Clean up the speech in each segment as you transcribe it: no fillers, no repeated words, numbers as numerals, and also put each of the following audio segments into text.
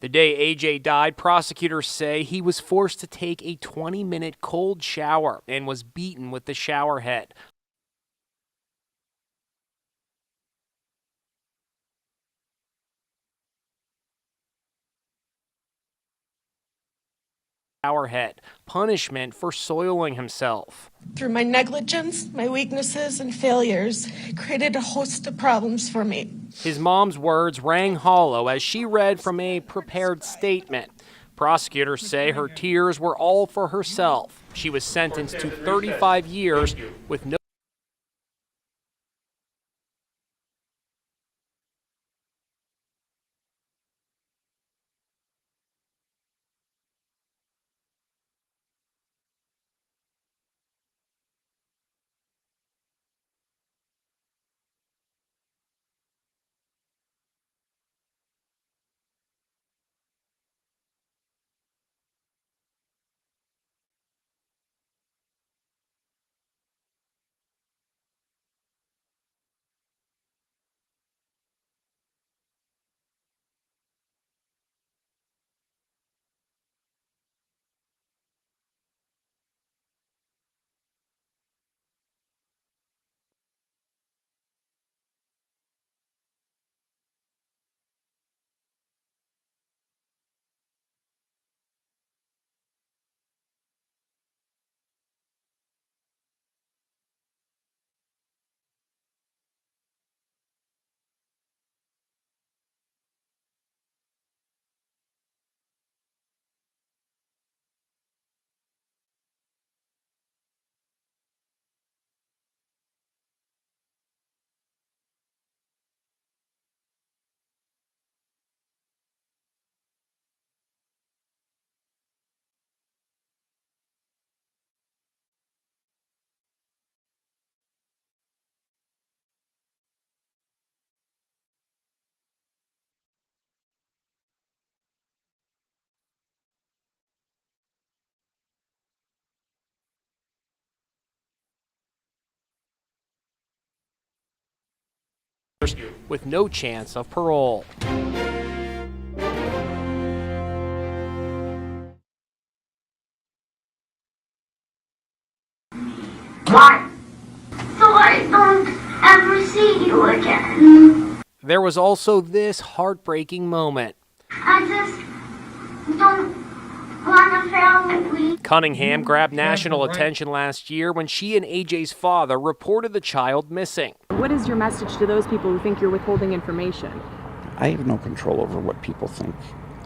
The day AJ died, prosecutors say he was forced to take a 20-minute cold shower and was beaten with the shower head. Punishment for soiling himself. Through my negligence, my weaknesses, and failures, created a host of problems for me. His mom's words rang hollow as she read from a prepared statement. Prosecutors say her tears were all for herself. She was sentenced to 35 years with no with no chance of parole. Why? So I don't ever see you again. There was also this heartbreaking moment. I just don't want a family. Cunningham grabbed national attention last year when she and AJ's father reported the child missing. What is your message to those people who think you're withholding information? I have no control over what people think.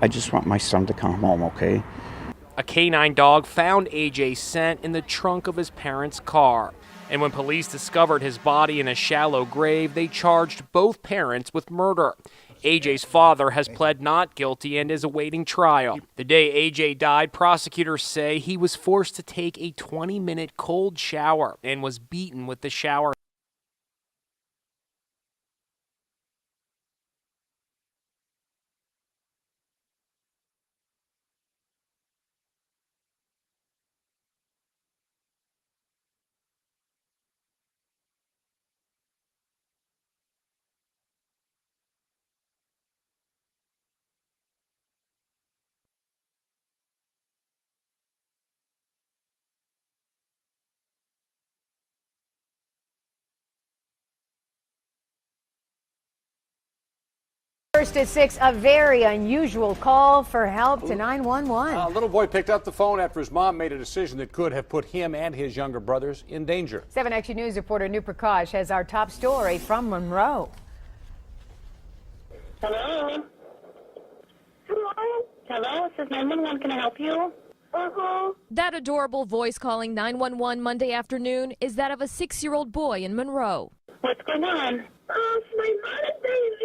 I just want my son to come home, okay? A canine dog found AJ's scent in the trunk of his parents' car. And when police discovered his body in a shallow grave, they charged both parents with murder. AJ's father has pled not guilty and is awaiting trial. The day AJ died, prosecutors say he was forced to take a 20-minute cold shower and was beaten with the shower. First at 6, a very unusual call for help to 911. A little boy picked up the phone after his mom made a decision that could have put him and his younger brothers in danger. 7 Action News reporter New Prakash has our top story from Monroe. Hello? Hello? Hello? This is 911. Can I help you? That adorable voice calling 911 Monday afternoon is that of a 6-year-old boy in Monroe. What's going on? It's my mother, baby.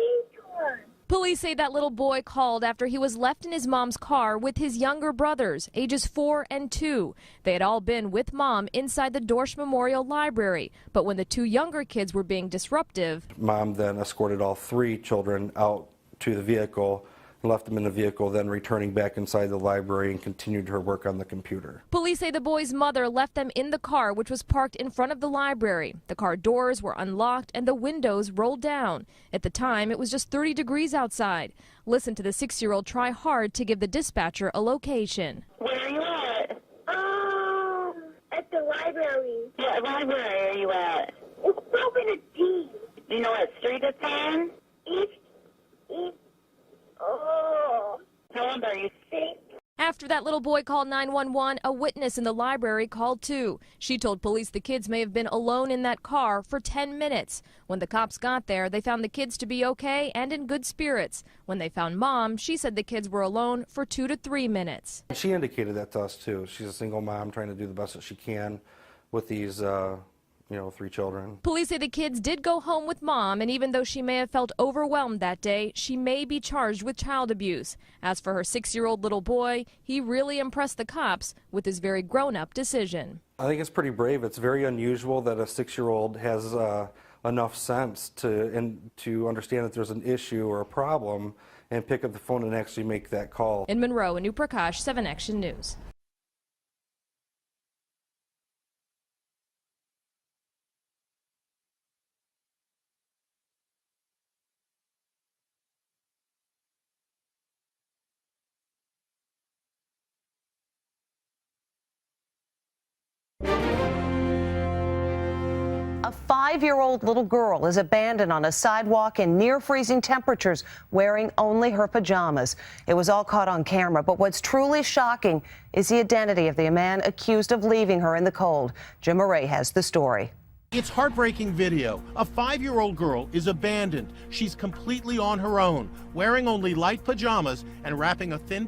Police say that little boy called after he was left in his mom's car with his younger brothers, ages 4 and 2. They had all been with mom inside the Dorsch Memorial Library, but when the 2 younger kids were being disruptive, Mom then escorted all 3 children out to the vehicle and left them in the vehicle, then returning back inside the library and continued her work on the computer. Police say the boy's mother left them in the car, which was parked in front of the library. The car doors were unlocked and the windows rolled down. At the time, it was just 30 degrees outside. Listen to the 6-year-old try hard to give the dispatcher a location. Where are you at? At the library. What library are you at? It's broken a D. Do you know what street it's on? Oh. How old are you? 6. After that little boy called 911, a witness in the library called too. She told police the kids may have been alone in that car for 10 minutes. When the cops got there, they found the kids to be okay and in good spirits. When they found Mom, she said the kids were alone for 2 to 3 minutes. She indicated that to us too. She's a single mom trying to do the best that she can with these 3 children. Police say the kids did go home with Mom, and even though she may have felt overwhelmed that day, she may be charged with child abuse. As for her 6-year-old little boy, he really impressed the cops with his very grown-up decision. I think it's pretty brave. It's very unusual that a 6-year-old has enough sense to understand that there's an issue or a problem and pick up the phone and actually make that call. In Monroe, Anu Prakash, 7 Action News. A 5-year-old little girl is abandoned on a sidewalk in near freezing temperatures, wearing only her pajamas. It was all caught on camera, but what's truly shocking is the identity of the man accused of leaving her in the cold. Jim Murray has the story. It's heartbreaking video. A 5-year-old girl is abandoned. She's completely on her own, wearing only light pajamas and wrapping a thin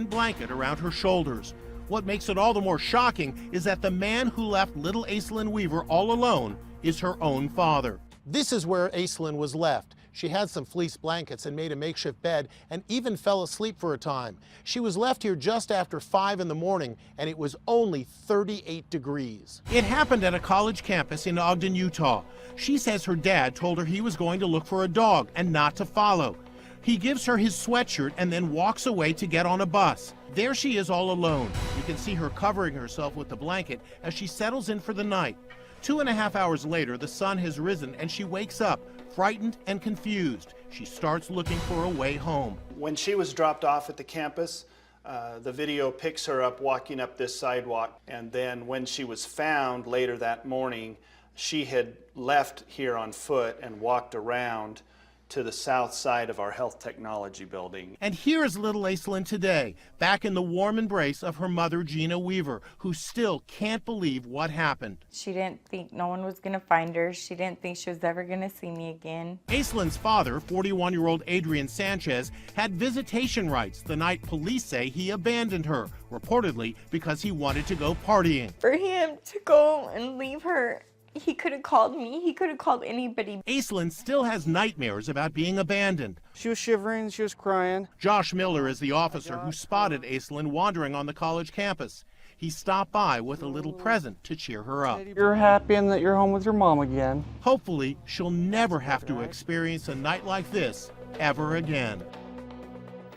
blanket around her shoulders. What makes it all the more shocking is that the man who left little Aislinn Weaver all alone is her own father. This is where Aislinn was left. She had some fleece blankets and made a makeshift bed and even fell asleep for a time. She was left here just after 5 in the morning, and it was only 38 degrees. It happened at a college campus in Ogden, Utah. She says her dad told her he was going to look for a dog and not to follow. He gives her his sweatshirt and then walks away to get on a bus. There she is all alone. You can see her covering herself with the blanket as she settles in for the night. 2.5 hours later, the sun has risen and she wakes up, frightened and confused. She starts looking for a way home. When she was dropped off at the campus, the video picks her up walking up this sidewalk, and then when she was found later that morning, she had left here on foot and walked around to the south side of our health technology building. And here is little Aislinn today, back in the warm embrace of her mother, Gina Weaver, who still can't believe what happened. She didn't think no one was going to find her. She didn't think she was ever going to see me again. Aislinn's father, 41-year-old Adrian Sanchez, had visitation rights the night police say he abandoned her, reportedly because he wanted to go partying. For him to go and leave her, he could have called me. He could have called anybody. Aislinn still has nightmares about being abandoned. She was shivering. She was crying. Josh Miller is the officer who spotted Aislinn wandering on the college campus. He stopped by with a little present to cheer her up. You're happy and that you're home with your mom again. Hopefully, she'll never have to experience a night like this ever again.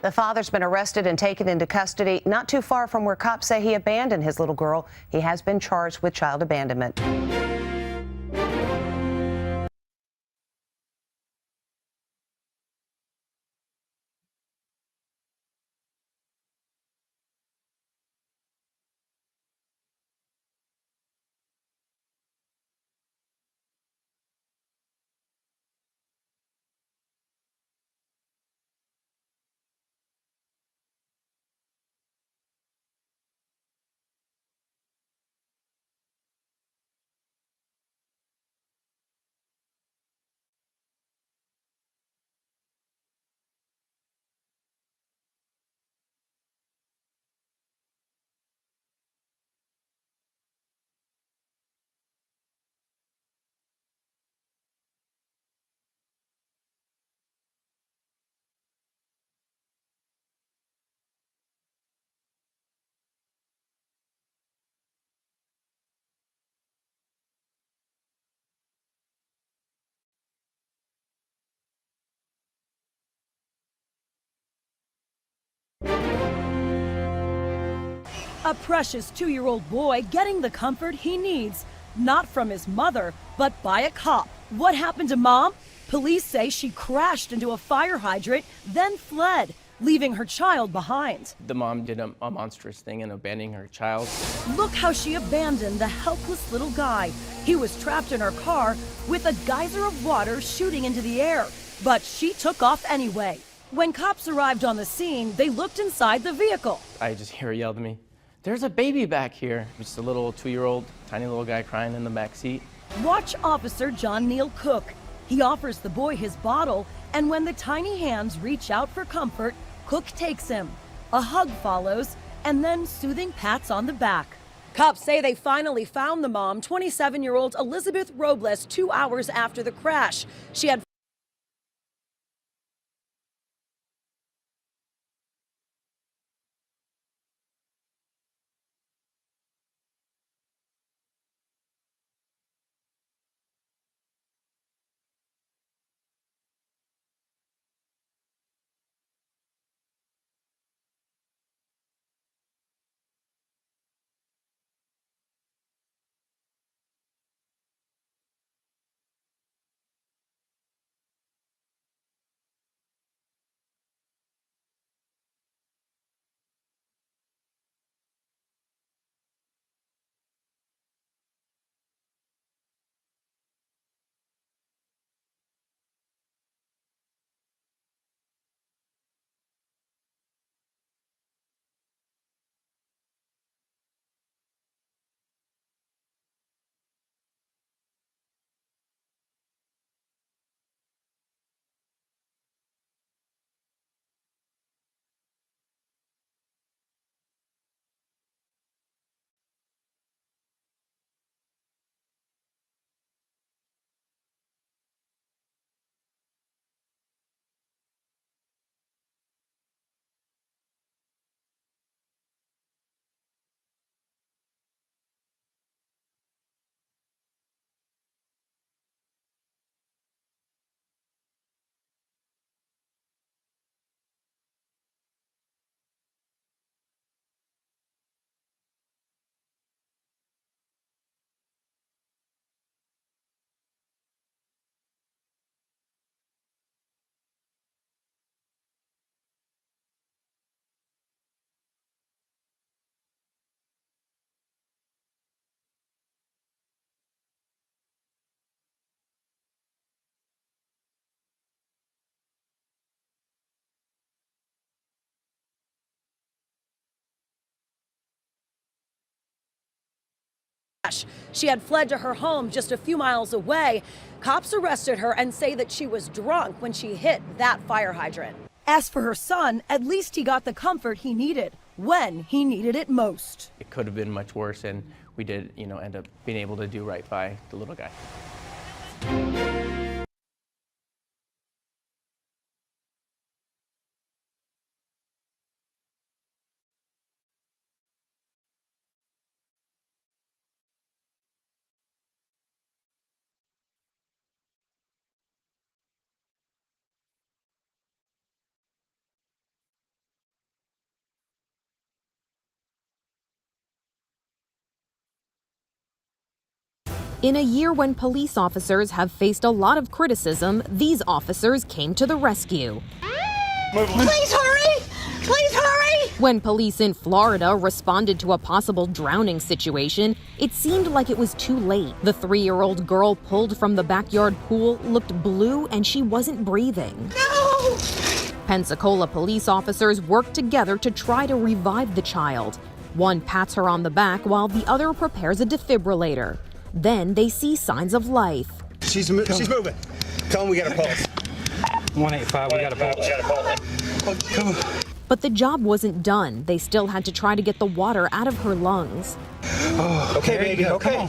The father's been arrested and taken into custody not too far from where cops say he abandoned his little girl. He has been charged with child abandonment. A precious 2-year-old boy getting the comfort he needs, not from his mother, but by a cop. What happened to Mom? Police say she crashed into a fire hydrant, then fled, leaving her child behind. The mom did a monstrous thing in abandoning her child. Look how she abandoned the helpless little guy. He was trapped in her car with a geyser of water shooting into the air, but she took off anyway. When cops arrived on the scene, they looked inside the vehicle. I just hear her yell to me, "There's a baby back here." Just a little 2-year-old, tiny little guy crying in the back seat. Watch Officer John Neil Cook. He offers the boy his bottle, and when the tiny hands reach out for comfort, Cook takes him. A hug follows, and then soothing pats on the back. Cops say they finally found the mom, 27-year-old Elizabeth Robles, 2 hours after the crash. She had She had fled to her home just a few miles away. Cops arrested her and say that she was drunk when she hit that fire hydrant. As for her son, at least he got the comfort he needed when he needed it most. It could have been much worse, and we did, end up being able to do right by the little guy. In a year when police officers have faced a lot of criticism, these officers came to the rescue. Please hurry! Please hurry! When police in Florida responded to a possible drowning situation, it seemed like it was too late. The 3-year-old girl pulled from the backyard pool looked blue and she wasn't breathing. No! Pensacola police officers worked together to try to revive the child. One pats her on the back while the other prepares a defibrillator. Then they see signs of life. She's moving. Tell them we got a pulse. 185, we got a pulse. Come on. But the job wasn't done. They still had to try to get the water out of her lungs. Oh, okay, baby. Okay.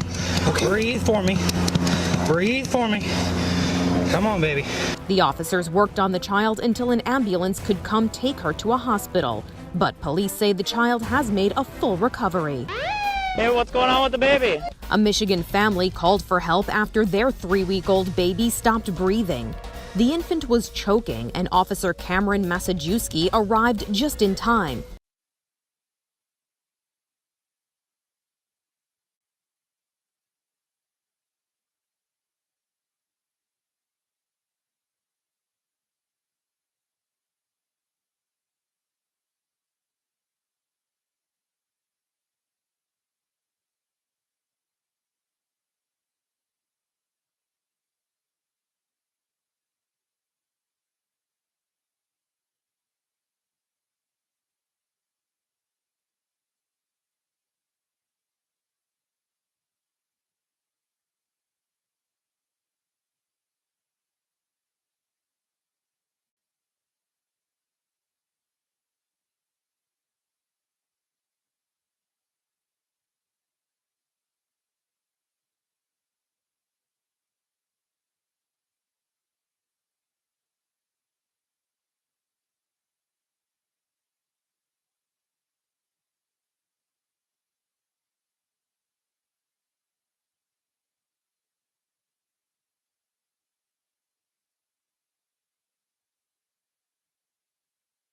Okay. Breathe for me. Breathe for me. Come on, baby. The officers worked on the child until an ambulance could come take her to a hospital. But police say the child has made a full recovery. Hey, what's going on with the baby? A Michigan family called for help after their 3-week-old baby stopped breathing. The infant was choking, and Officer Cameron Masajewski arrived just in time.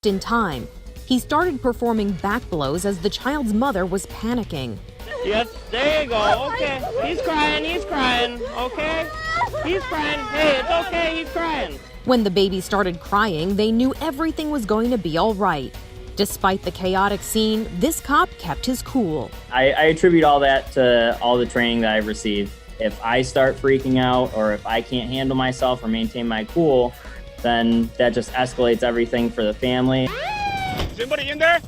In time, he started performing back blows as the child's mother was panicking. Yes, there you go. Okay. He's crying. Okay. He's crying. Hey, it's okay, he's crying. When the baby started crying, they knew everything was going to be all right. Despite the chaotic scene, this cop kept his cool. I attribute all that to all the training that I've received. If I start freaking out, or if I can't handle myself or maintain my cool, then that just escalates everything for the family. Is anybody in there?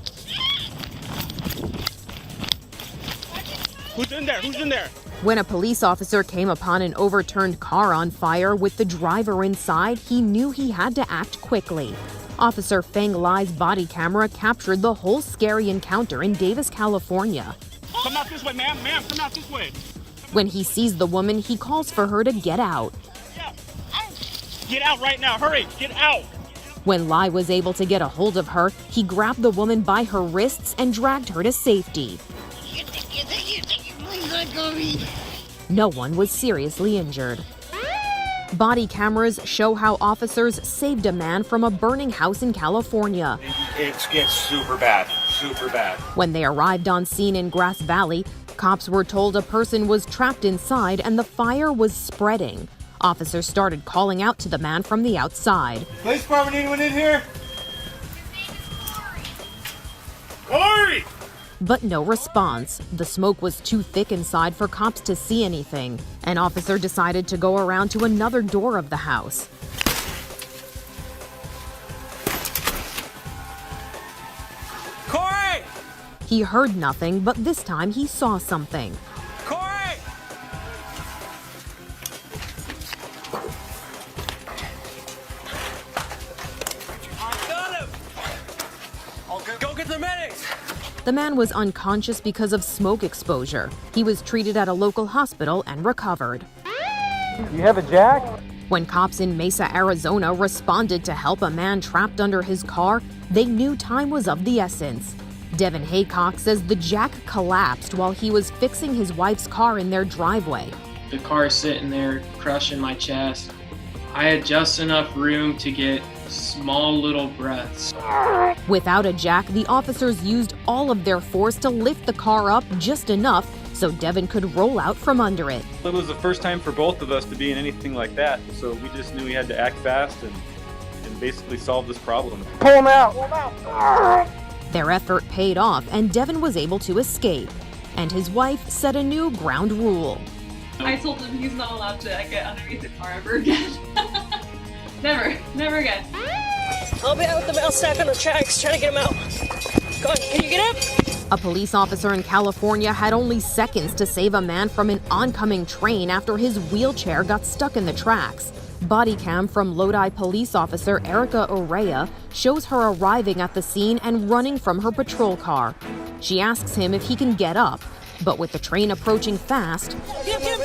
Who's in there? Who's in there? When a police officer came upon an overturned car on fire with the driver inside, he knew he had to act quickly. Officer Feng Lai's body camera captured the whole scary encounter in Davis, California. Come out this way, ma'am. Ma'am, come out this way. When he sees the woman, he calls for her to get out. Get out right now. Hurry. Get out. When Lai was able to get a hold of her, he grabbed the woman by her wrists and dragged her to safety. No one was seriously injured. Body cameras show how officers saved a man from a burning house in California. It gets super bad, super bad. When they arrived on scene in Grass Valley, cops were told a person was trapped inside and the fire was spreading. Officers started calling out to the man from the outside. Police department, anyone in here? Hurry! But no response. The smoke was too thick inside for cops to see anything. An officer decided to go around to another door of the house. Corey! He heard nothing, but this time he saw something. Corey! I got him! Go get the medics! The man was unconscious because of smoke exposure. He was treated at a local hospital and recovered. You have a jack? When cops in Mesa, Arizona responded to help a man trapped under his car, they knew time was of the essence. Devin Haycock says the jack collapsed while he was fixing his wife's car in their driveway. The car sitting there crushing my chest. I had just enough room to get small little breaths. Without a jack, the officers used all of their force to lift the car up just enough so Devin could roll out from under it. It was the first time for both of us to be in anything like that, so we just knew we had to act fast and basically solve this problem. Pull him out! Pull him out! Their effort paid off and Devin was able to escape. And his wife set a new ground rule. I told him he's not allowed to get underneath the car ever again. Never again. I'll be out with the mouse stack on the tracks trying to get him out. Go on, can you get up? A police officer in California had only seconds to save a man from an oncoming train after his wheelchair got stuck in the tracks. Body cam from Lodi police officer Erica Orea shows her arriving at the scene and running from her patrol car. She asks him if he can get up, but with the train approaching fast, Get up!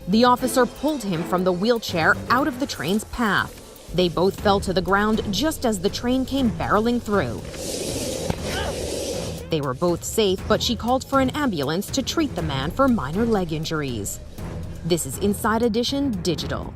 the officer pulled him from the wheelchair out of the train's path. They both fell to the ground just as the train came barreling through. They were both safe, but she called for an ambulance to treat the man for minor leg injuries. This is Inside Edition Digital.